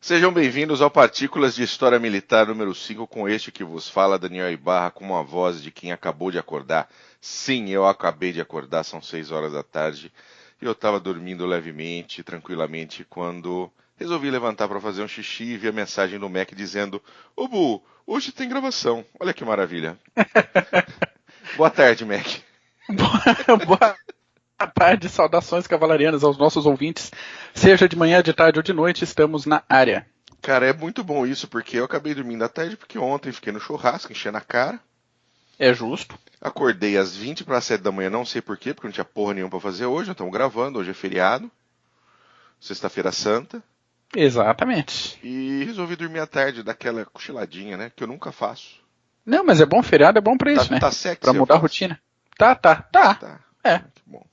Sejam bem-vindos ao Partículas de História Militar número 5, com este que vos fala, Daniel Ibarra, com uma voz de quem acabou de acordar. Sim, eu acabei de acordar, são 6 horas da tarde, e eu estava dormindo levemente, tranquilamente, quando resolvi levantar para fazer um xixi e vi a mensagem do Mac dizendo: Ô Bu, hoje tem gravação. Olha que maravilha. Boa tarde, Mac. Boa tarde, saudações cavalarianas aos nossos ouvintes. Seja de manhã, de tarde ou de noite, estamos na área. Cara, é muito bom isso, porque eu acabei dormindo à tarde, porque ontem fiquei no churrasco, enchendo a cara. É justo. Acordei às 20 para 7 da manhã, não sei porquê, porque não tinha porra nenhuma para fazer hoje. Estamos gravando, hoje é feriado, sexta-feira santa. Exatamente. E resolvi dormir à tarde, daquela cochiladinha, né? Que eu nunca faço. Não, mas é bom, feriado é bom pra isso, né? Tá sexy, pra mudar a rotina. Tá. É. Que bom.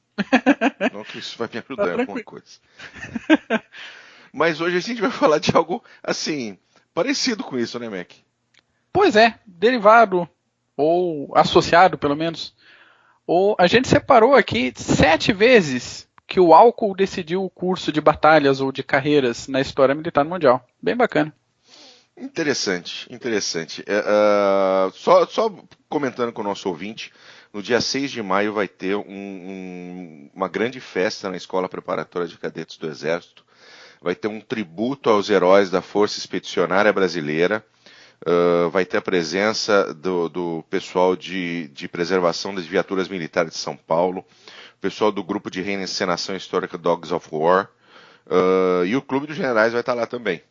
Não que isso vai me ajudar Tá em alguma tranquilo. coisa. Mas hoje a gente vai falar de algo, assim, parecido com isso, né, Mac? Pois é, derivado, ou associado pelo menos. Ou a gente separou aqui 7 vezes que o álcool decidiu o curso de batalhas ou de carreiras na história militar mundial. Bem bacana. Interessante. Só comentando com o nosso ouvinte, no dia 6 de maio vai ter uma grande festa na Escola Preparatória de Cadetes do Exército. Vai ter um tributo aos heróis da Força Expedicionária Brasileira. Vai ter a presença do pessoal de preservação das viaturas militares de São Paulo, pessoal do grupo de reencenação histórica Dogs of War, e o Clube dos Generais vai estar lá também,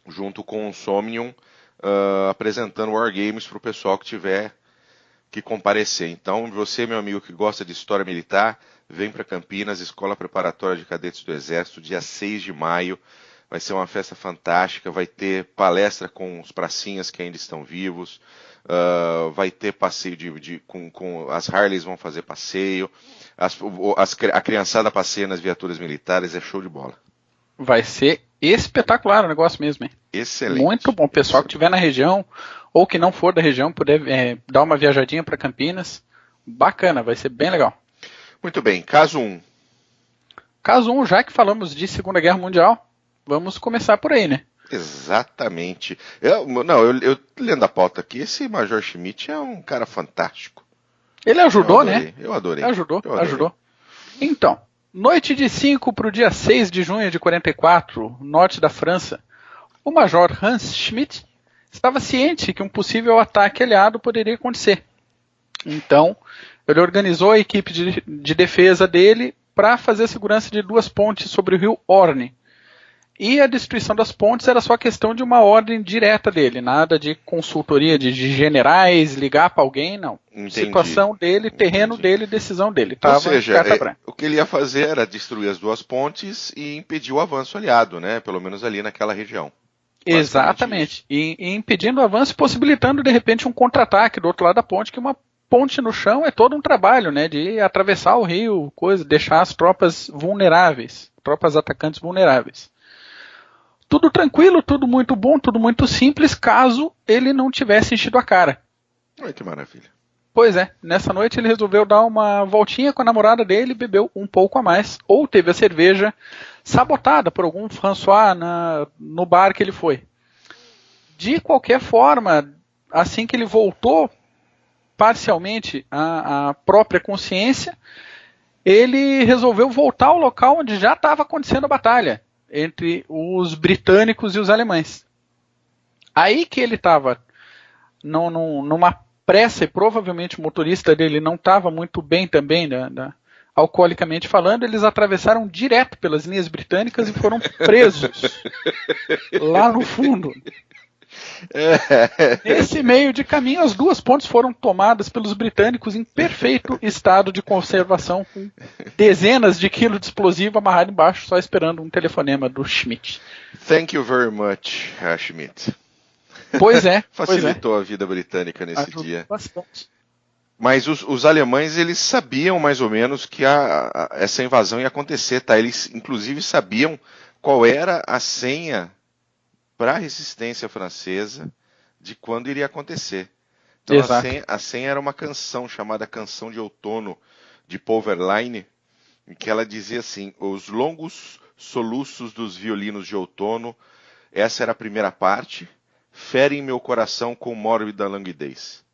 junto com o Somnium, apresentando Wargames para o pessoal que tiver que comparecer. Então, você, meu amigo que gosta de história militar, vem para Campinas, Escola Preparatória de Cadetes do Exército, dia 6 de maio. Vai ser uma festa fantástica, vai ter palestra com os pracinhas que ainda estão vivos, vai ter passeio com as Harleys vão fazer passeio, a criançada passeia nas viaturas militares, é show de bola. Vai ser espetacular o negócio mesmo, hein? Excelente. Muito bom. O pessoal que estiver na região, ou que não for da região, puder dar uma viajadinha para Campinas, bacana, vai ser bem legal. Muito bem, caso 1. Caso 1, já que falamos de Segunda Guerra Mundial, vamos começar por aí, né? Exatamente. Eu lendo a pauta aqui, esse Major Schmidt é um cara fantástico. Ele ajudou, né? Eu adorei. Ajudou. Então, noite de 5 para o dia 6 de junho de 44, norte da França, o Major Hans Schmidt estava ciente que um possível ataque aliado poderia acontecer. Então, ele organizou a equipe de defesa dele para fazer a segurança de 2 pontes sobre o rio Orne. E a destruição das pontes era só questão de uma ordem direta dele, nada de consultoria de generais, ligar para alguém, não. Entendi. Situação dele, terreno dele, decisão dele. Ou seja, o que ele ia fazer era destruir as 2 pontes e impedir o avanço aliado, né? Pelo menos ali naquela região. Exatamente. E impedindo o avanço, possibilitando de repente um contra-ataque do outro lado da ponte, que uma ponte no chão é todo um trabalho, né? De atravessar o rio, deixar as tropas vulneráveis, tropas atacantes vulneráveis. Tudo tranquilo, tudo muito bom, tudo muito simples, caso ele não tivesse enchido a cara. Ai, que maravilha. Pois é, nessa noite ele resolveu dar uma voltinha com a namorada dele e bebeu um pouco a mais. Ou teve a cerveja sabotada por algum François no bar que ele foi. De qualquer forma, assim que ele voltou parcialmente à própria consciência, ele resolveu voltar ao local onde já estava acontecendo a batalha entre os britânicos e os alemães. Aí que ele estava numa pressa, e provavelmente o motorista dele não estava muito bem também, alcoolicamente falando, eles atravessaram direto pelas linhas britânicas e foram presos lá no fundo. Nesse meio de caminho, as 2 pontes foram tomadas pelos britânicos em perfeito estado de conservação, com dezenas de quilos de explosivo amarrado embaixo, só esperando um telefonema do Schmidt. Thank you very much, Schmidt. Pois é. Facilitou a vida britânica nesse Ajudou dia. Bastante. Mas os alemães, eles sabiam mais ou menos que essa invasão ia acontecer, tá? Eles, inclusive, sabiam qual era a senha para a resistência francesa de quando iria acontecer. Então a senha era uma canção chamada Canção de Outono, de Paul Verlaine, em que ela dizia assim: os longos soluços dos violinos de outono Essa era a primeira parte. Ferem meu coração com mórbida languidez.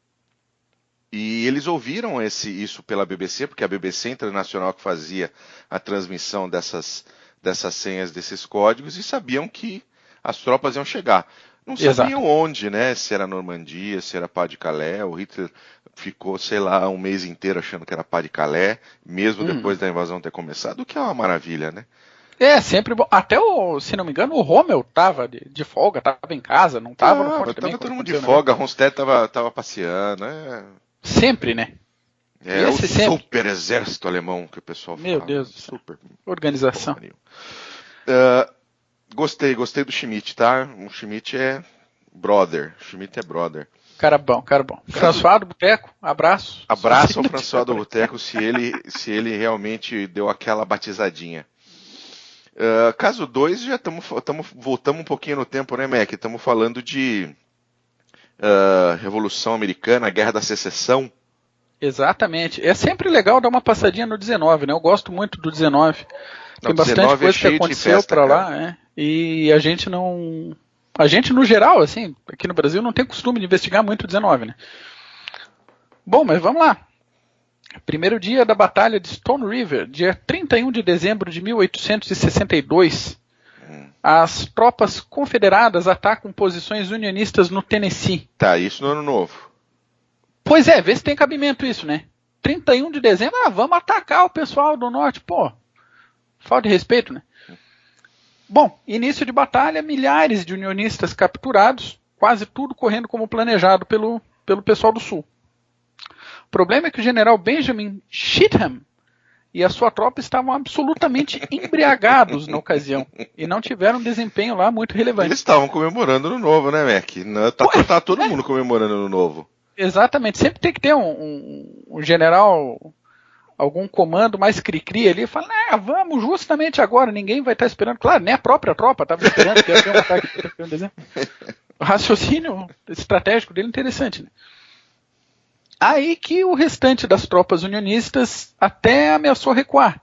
E eles ouviram isso pela BBC, porque a BBC Internacional que fazia a transmissão dessas senhas, desses códigos, e sabiam que as tropas iam chegar. Não sabiam onde, né? Se era Normandia, se era Pas-de-Calais. O Hitler ficou, sei lá, um mês inteiro achando que era Pas-de-Calais, mesmo depois da invasão ter começado, o que é uma maravilha, né? Sempre bom. Até se não me engano, o Rommel tava de folga, tava em casa, não tava no front também. Tava todo mundo de folga, Ronstadt tava passeando, né? Sempre, né? É o super exército alemão que o pessoal fala. Meu Deus, super organização. Gostei do Schmidt, tá? O Schmidt é brother. Cara bom. François do Boteco, abraço. Abraço ao François do Boteco se ele realmente deu aquela batizadinha. Caso 2, já voltamos um pouquinho no tempo, né, Mac? Estamos falando de Revolução Americana, Guerra da Secessão. Exatamente. É sempre legal dar uma passadinha no 19, né? Eu gosto muito do 19. Tem bastante coisa que aconteceu para lá, e a gente não... A gente, no geral, assim, aqui no Brasil, não tem costume de investigar muito o 19, né? Bom, mas vamos lá. Primeiro dia da Batalha de Stone River, dia 31 de dezembro de 1862. As tropas confederadas atacam posições unionistas no Tennessee. Tá, isso no Ano Novo. Pois é, vê se tem cabimento isso, né? 31 de dezembro, vamos atacar o pessoal do norte. Pô, falta de respeito, né? Bom, início de batalha, milhares de unionistas capturados, quase tudo correndo como planejado pelo pessoal do sul. O problema é que o general Benjamin Cheatham e a sua tropa estavam absolutamente embriagados na ocasião e não tiveram um desempenho lá muito relevante. Eles estavam comemorando no novo, né, Mac? Tá todo mundo comemorando no novo. Exatamente, sempre tem que ter um general, algum comando mais cri-cri ali, e fala, vamos justamente agora, ninguém vai estar esperando. Claro, nem a própria tropa estava esperando que ia ter um ataque em dezembro. O raciocínio estratégico dele é interessante, né? Aí que o restante das tropas unionistas até ameaçou recuar,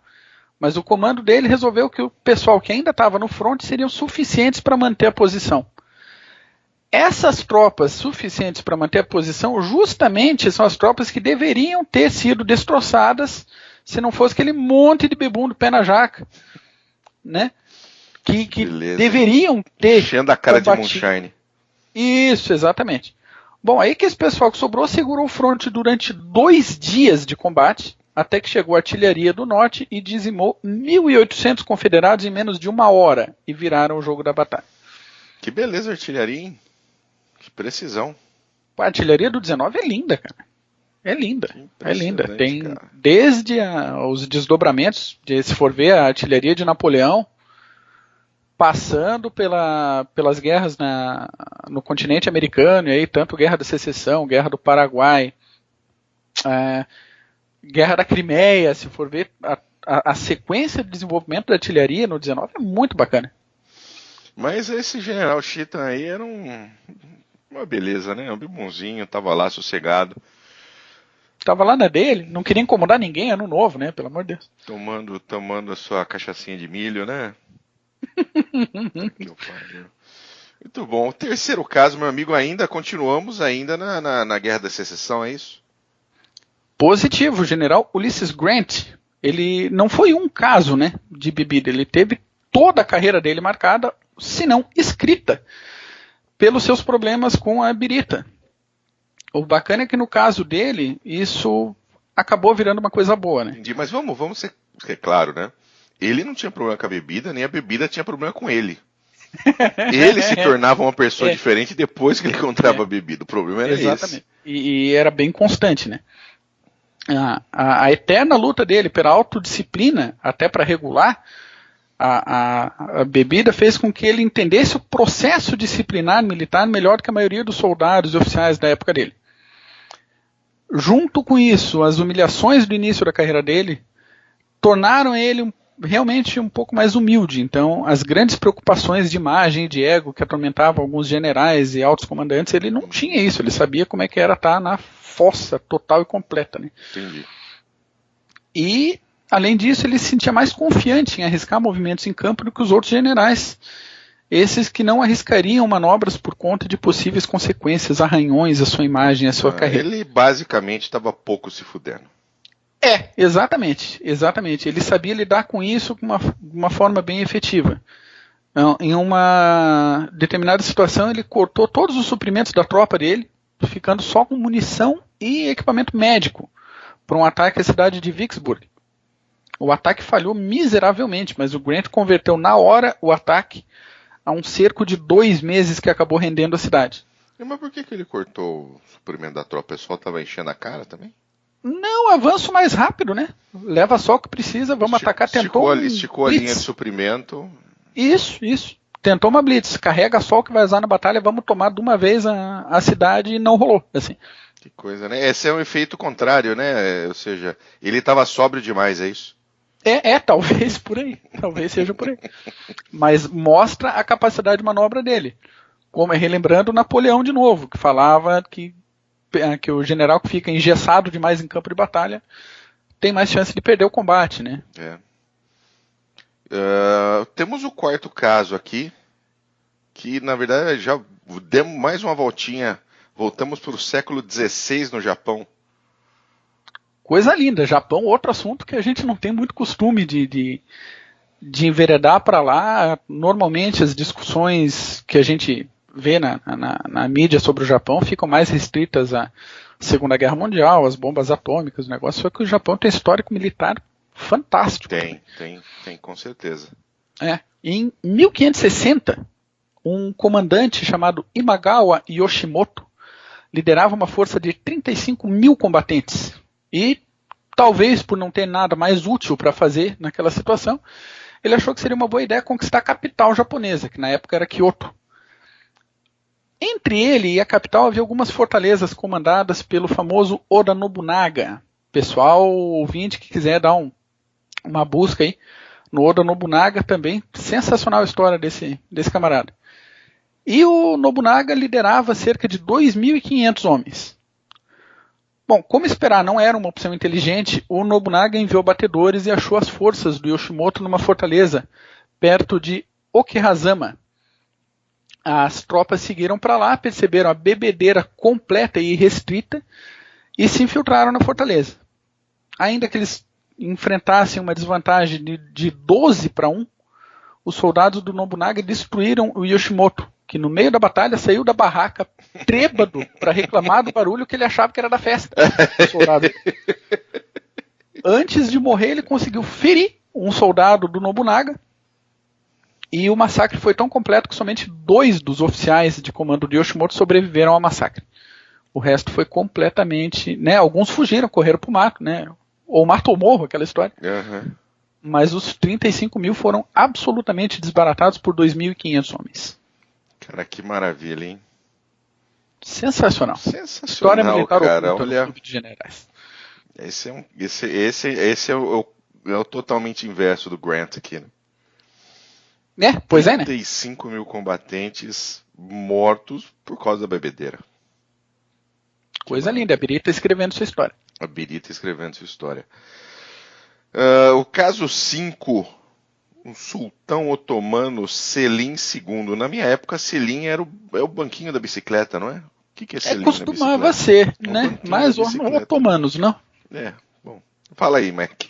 mas o comando dele resolveu que o pessoal que ainda estava no front seriam suficientes para manter a posição. Essas tropas suficientes para manter a posição justamente são as tropas que deveriam ter sido destroçadas se não fosse aquele monte de bebum do pé na jaca, né? Que deveriam ter enchendo a cara de moonshine. Isso, exatamente. Bom, aí que esse pessoal que sobrou segurou o fronte durante 2 dias de combate, até que chegou a artilharia do norte e dizimou 1.800 confederados em menos de 1 hora e viraram o jogo da batalha. Que beleza a artilharia, hein? Que precisão. A artilharia do 19 é linda, cara. É linda. Tem cara. Desde os desdobramentos, se for ver a artilharia de Napoleão, passando pelas guerras no continente americano, e aí tanto Guerra da Secessão, Guerra do Paraguai, Guerra da Crimeia, se for ver, a sequência de desenvolvimento da artilharia no 19 é muito bacana. Mas esse general Cheatham aí era uma beleza, né? Um bonzinho, tava lá sossegado. Tava lá na dele, não queria incomodar ninguém, ano novo, né? Pelo amor de Deus. Tomando a sua cachaçinha de milho, né? Muito bom. O terceiro caso, meu amigo, continuamos na Guerra da Secessão, é isso? Positivo, o general Ulysses Grant, ele não foi um caso, né, de bebida, ele teve toda a carreira dele marcada, se não escrita, pelos seus problemas com a birita. O bacana é que no caso dele, isso acabou virando uma coisa boa, né? Entendi, mas vamos ser claro, né? Ele não tinha problema com a bebida, nem a bebida tinha problema com ele. Ele se tornava uma pessoa diferente depois que ele encontrava a bebida. O problema era esse. E era bem constante, né? A eterna luta dele pela autodisciplina, até para regular a bebida, fez com que ele entendesse o processo disciplinar militar melhor do que a maioria dos soldados e oficiais da época dele. Junto com isso, as humilhações do início da carreira dele tornaram ele realmente um pouco mais humilde. Então, as grandes preocupações de imagem e de ego que atormentavam alguns generais e altos comandantes, ele não tinha isso. Ele sabia como é que era estar na fossa total e completa, né? Entendi. E, além disso, ele se sentia mais confiante em arriscar movimentos em campo do que os outros generais. esses que não arriscariam manobras por conta de possíveis consequências, arranhões à sua imagem, à sua carreira. Ele basicamente estava pouco se fudendo. Exatamente. Ele sabia lidar com isso de uma forma bem efetiva. Em uma determinada situação, ele cortou todos os suprimentos da tropa dele, ficando só com munição e equipamento médico para um ataque à cidade de Vicksburg. O ataque falhou miseravelmente, mas o Grant converteu na hora o ataque a um cerco de 2 meses que acabou rendendo a cidade. Mas por que ele cortou o suprimento da tropa? O pessoal estava enchendo a cara também? Não, avanço mais rápido, né? Leva só o que precisa, vamos atacar. Esticou a linha de suprimento. Isso. Tentou uma blitz, carrega só o que vai usar na batalha, vamos tomar de uma vez a cidade, e não rolou. Assim. Que coisa, né? Esse é um efeito contrário, né? Ou seja, ele estava sóbrio demais, é isso? Talvez por aí. Talvez seja por aí. Mas mostra a capacidade de manobra dele. Como relembrando Napoleão de novo, que falava que o general que fica engessado demais em campo de batalha tem mais chance de perder o combate, né? Temos o quarto caso aqui, que na verdade já demos mais uma voltinha, voltamos para o século XVI no Japão. Coisa linda, Japão, outro assunto que a gente não tem muito costume de enveredar para lá. Normalmente as discussões que a gente vê na mídia sobre o Japão ficam mais restritas à Segunda Guerra Mundial, às bombas atômicas, o negócio. Só que o Japão tem histórico militar fantástico. Tem, com certeza. Em 1560, um comandante chamado Imagawa Yoshimoto liderava uma força de 35 mil combatentes. E, talvez por não ter nada mais útil para fazer naquela situação, ele achou que seria uma boa ideia conquistar a capital japonesa, que na época era Kyoto. Entre ele e a capital havia algumas fortalezas comandadas pelo famoso Oda Nobunaga. Pessoal ouvinte que quiser dar uma busca aí no Oda Nobunaga também, sensacional a história desse camarada. E o Nobunaga liderava cerca de 2.500 homens. Bom, como esperar não era uma opção inteligente, o Nobunaga enviou batedores e achou as forças do Yoshimoto numa fortaleza perto de Okihazama. As tropas seguiram para lá, perceberam a bebedeira completa e irrestrita e se infiltraram na fortaleza. Ainda que eles enfrentassem uma desvantagem de 12-1, os soldados do Nobunaga destruíram o Yoshimoto, que no meio da batalha saiu da barraca trêbado para reclamar do barulho que ele achava que era da festa. Antes de morrer, ele conseguiu ferir um soldado do Nobunaga, e o massacre foi tão completo que somente 2 dos oficiais de comando de Yoshimoto sobreviveram ao massacre. O resto foi completamente... alguns fugiram, correram para o mato, ou mato ou morro, aquela história. Uhum. Mas os 35 mil foram absolutamente desbaratados por 2.500 homens. Cara, que maravilha, hein? Sensacional. História militar, cara, olha, de generais. Esse é o totalmente inverso do Grant aqui, né? Pois é, né? 35 mil combatentes mortos por causa da bebedeira. Coisa linda, a Birita escrevendo sua história. O caso 5, o sultão otomano Selim II. Na minha época, Selim é o banquinho da bicicleta, não é? O que é Selim? Costumava ser, né? Mas os otomanos, não? Bom. Fala aí, Mac.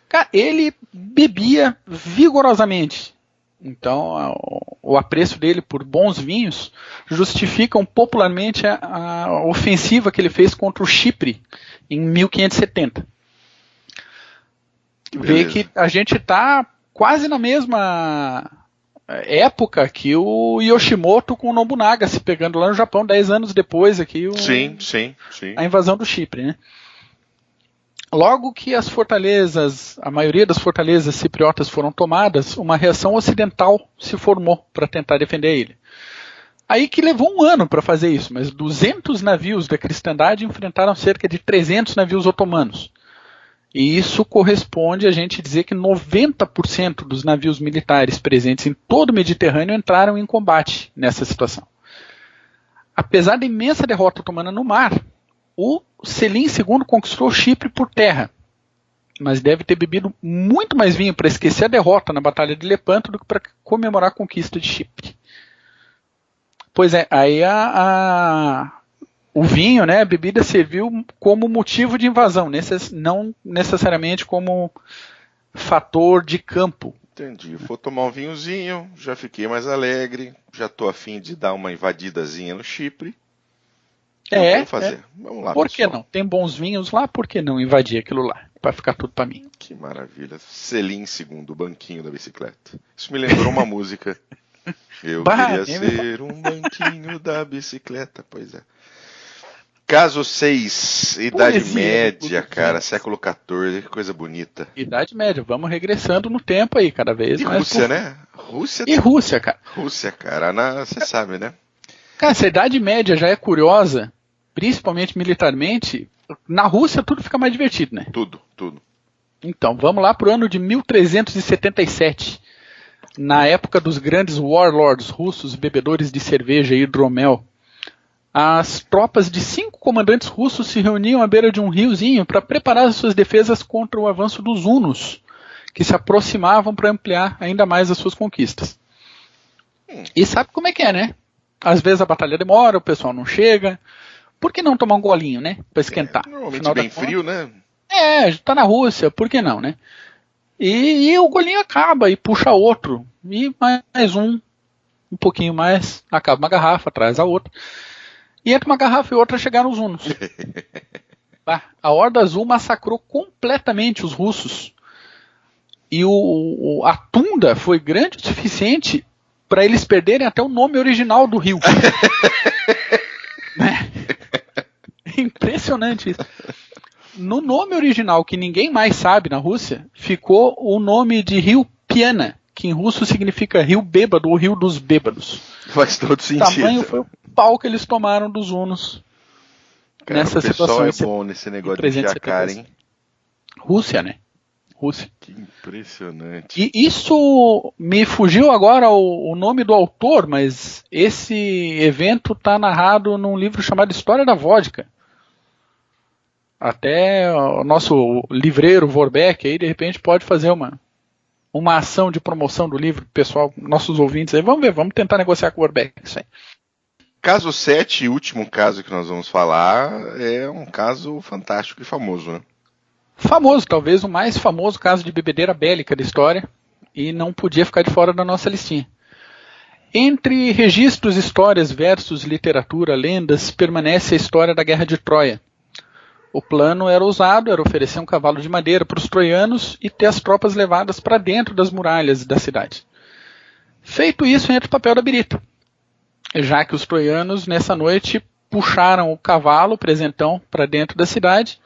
Cara, ele bebia vigorosamente. Então, o apreço dele por bons vinhos justificam popularmente a ofensiva que ele fez contra o Chipre em 1570. Vê que a gente está quase na mesma época que o Yoshimoto com o Nobunaga se pegando lá no Japão 10 anos depois aqui sim. A invasão do Chipre, né? Logo que a maioria das fortalezas cipriotas foram tomadas, uma reação ocidental se formou para tentar defender a ilha. Aí que levou 1 ano para fazer isso, mas 200 navios da cristandade enfrentaram cerca de 300 navios otomanos. E isso corresponde a gente dizer que 90% dos navios militares presentes em todo o Mediterrâneo entraram em combate nessa situação. Apesar da imensa derrota otomana no mar, o Selim II conquistou Chipre por terra. mas deve ter bebido muito mais vinho para esquecer a derrota na Batalha de Lepanto do que para comemorar a conquista de Chipre. Pois é, aí o vinho, né, a bebida serviu como motivo de invasão, não necessariamente como fator de campo. Entendi. Vou tomar um vinhozinho, já fiquei mais alegre, já tô a fim de dar uma invadidazinha no Chipre. Vamos fazer. Vamos lá, por pessoal. que não? Tem bons vinhos lá, por que não invadir aquilo lá? Para ficar tudo para mim. Que maravilha. Selim segundo, o banquinho da bicicleta. Isso me lembrou uma música. Eu queria ser um banquinho da bicicleta. Pois é. Caso 6, Idade Média, cara, século XIV, que coisa bonita. Idade Média, vamos regressando no tempo aí, cada vez mais. Rússia, né? Rússia, cara. Rússia, cara, você sabe, né? Cara, se a Idade Média já é curiosa, principalmente militarmente, na Rússia tudo fica mais divertido, né? Tudo. Então, vamos lá pro ano de 1377. Na época dos grandes warlords russos, bebedores de cerveja e hidromel, as tropas de 5 comandantes russos se reuniam à beira de um riozinho para preparar as suas defesas contra o avanço dos hunos, que se aproximavam para ampliar ainda mais as suas conquistas. E sabe como é que é, né? Às vezes a batalha demora, o pessoal não chega. Por que não tomar um golinho, né? Para esquentar. Normalmente bem frio, né? Tá na Rússia, por que não, né? E o golinho acaba e puxa outro. E mais um pouquinho mais, acaba uma garrafa, traz a outra. E entre uma garrafa e outra chegaram os hunos. A Horda Azul massacrou completamente os russos. E a tunda foi grande o suficiente para eles perderem até o nome original do rio. Né? Impressionante isso. No nome original, que ninguém mais sabe na Rússia, ficou o nome de Rio Piana, que em russo significa rio bêbado ou rio dos bêbados. Faz todo sentido. O tamanho foi o pau que eles tomaram dos hunos. Cara, nessa situação. O pessoal é bom nesse negócio de encher a cara, hein? Rússia, né? Rússia. Que impressionante. E isso me fugiu agora o nome do autor, mas esse evento está narrado num livro chamado História da Vodka. Até o nosso livreiro Vorbeck aí, de repente, pode fazer uma ação de promoção do livro, pessoal, nossos ouvintes aí. Vamos ver, vamos tentar negociar com o Vorbeck isso aí. Caso 7, último caso que nós vamos falar, é um caso fantástico e famoso, né? Famoso, talvez o mais famoso caso de bebedeira bélica da história, e não podia ficar de fora da nossa listinha. Entre registros, histórias, versos, literatura, lendas, permanece a história da Guerra de Troia. O plano era ousado, era oferecer um cavalo de madeira para os troianos e ter as tropas levadas para dentro das muralhas da cidade. Feito isso, entra o papel da birita, já que os troianos, nessa noite, puxaram o cavalo, presentão, para dentro da cidade,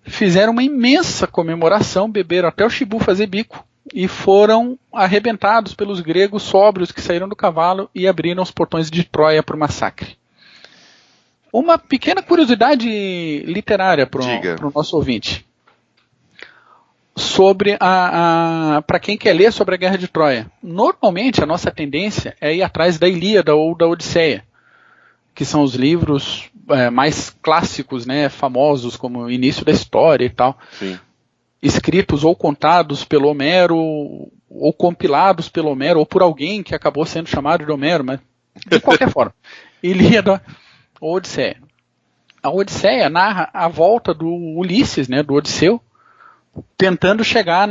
fizeram uma imensa comemoração, beberam até o chibu fazer bico e foram arrebentados pelos gregos sóbrios que saíram do cavalo e abriram os portões de Troia para o massacre. Uma pequena curiosidade literária para o nosso ouvinte. Sobre para quem quer ler sobre a Guerra de Troia. Normalmente a nossa tendência é ir atrás da Ilíada ou da Odisseia, que são os livros mais clássicos, né, famosos, como o início da história e tal. Sim. Escritos ou contados pelo Homero, ou compilados pelo Homero, ou por alguém que acabou sendo chamado de Homero, mas de qualquer forma. Ilíada ou Odisseia. A Odisseia narra a volta do Ulisses, né, do Odisseu, tentando chegar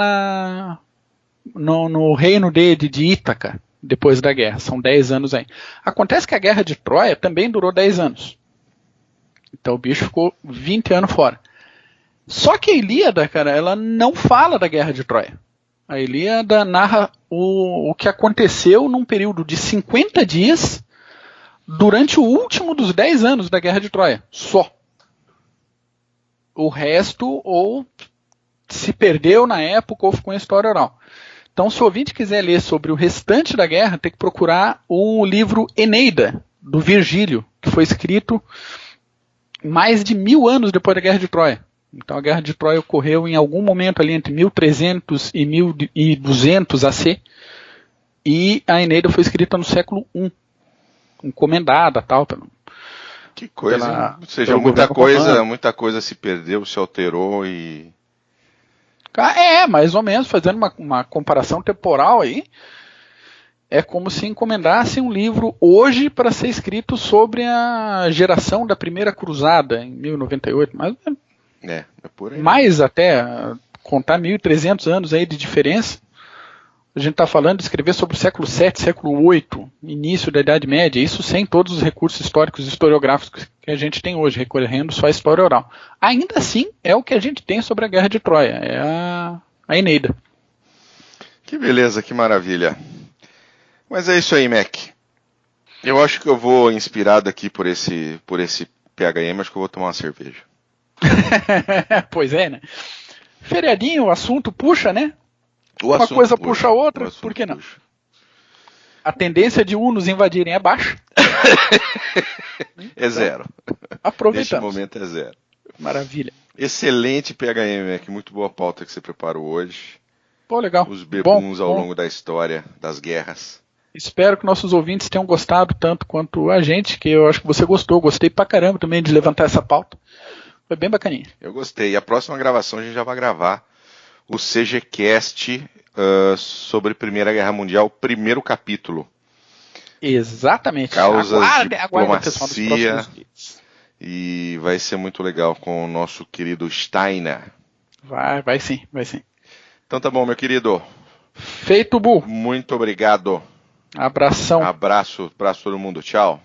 no reino de Ítaca, depois da guerra. São 10 anos aí. Acontece que a Guerra de Troia também durou 10 anos. Então o bicho ficou 20 anos fora. Só que a Ilíada, cara, ela não fala da Guerra de Troia. A Ilíada narra o que aconteceu num período de 50 dias durante o último dos 10 anos da Guerra de Troia. Só. O resto ou se perdeu na época ou ficou em história oral. Então, se o ouvinte quiser ler sobre o restante da guerra, tem que procurar o livro Eneida, do Virgílio, que foi escrito mais de 1000 anos depois da Guerra de Troia. Então, a Guerra de Troia ocorreu em algum momento ali entre 1300 e 1200 AC, e a Eneida foi escrita no século I, encomendada, tal. Que coisa, ou seja, muita coisa se perdeu, se alterou e... Mais ou menos, fazendo uma comparação temporal aí, é como se encomendasse um livro hoje para ser escrito sobre a geração da primeira cruzada, em 1098, É por aí. Mais até, contar 1.300 anos aí de diferença. A gente está falando de escrever sobre o século VII, século VIII, início da Idade Média, isso sem todos os recursos históricos e historiográficos que a gente tem hoje, recorrendo só à história oral. Ainda assim, é o que a gente tem sobre a Guerra de Troia, é a Eneida. Que beleza, que maravilha. Mas é isso aí, Mac. Eu acho que eu vou, inspirado aqui por esse PHM, acho que eu vou tomar uma cerveja. Pois é, né? Feriadinho, o assunto puxa, né? Uma coisa puxa a outra, por que não? Puxa. A tendência de nos invadirem é baixa. É zero. Aproveitamos. Neste momento é zero. Maravilha. Excelente PHM, Mac. Muito boa pauta que você preparou hoje. Pô, legal. Os bebuns ao longo da história, das guerras. Espero que nossos ouvintes tenham gostado tanto quanto a gente, que eu acho que você gostou. Gostei pra caramba também de levantar essa pauta. Foi bem bacaninha. Eu gostei. E a próxima gravação a gente já vai gravar o CGCast sobre Primeira Guerra Mundial, primeiro capítulo. Exatamente. Causas de diplomacia. E vai ser muito legal com o nosso querido Steiner. Vai sim. Então tá bom, meu querido. Feito, Bu. Muito obrigado. Abração. Abraço para todo mundo. Tchau.